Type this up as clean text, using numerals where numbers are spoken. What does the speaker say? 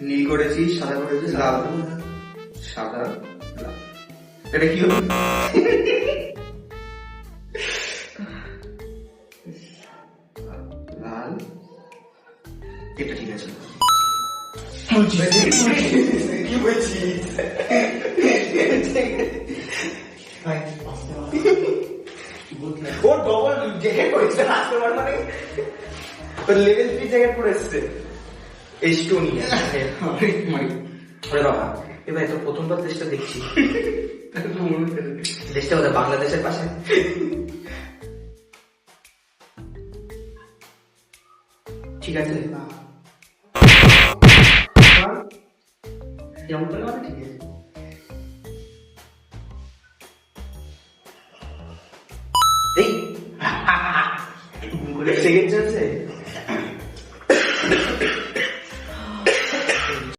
নীল করেছি, সাদা করেছি, লাল, সাদা, লাল। এটা কি হলো? লাল, এটা ঠিক আছে। কি বলছিস? ওর ডবল জ্যাকেট পরেছে, রাজকুমার মানে ওর লেভেল 3 জ্যাকেট পরেছে। এস্টোনিয়া ওরে বাবা, এবার তো প্রথমবার দেশটা দেখছি। দেশটা ওদের বাংলাদেশের পাশে। ঠিক আছে, যেমন করে মানে ঠিক আছে। এই সেকেন্ড চান্সে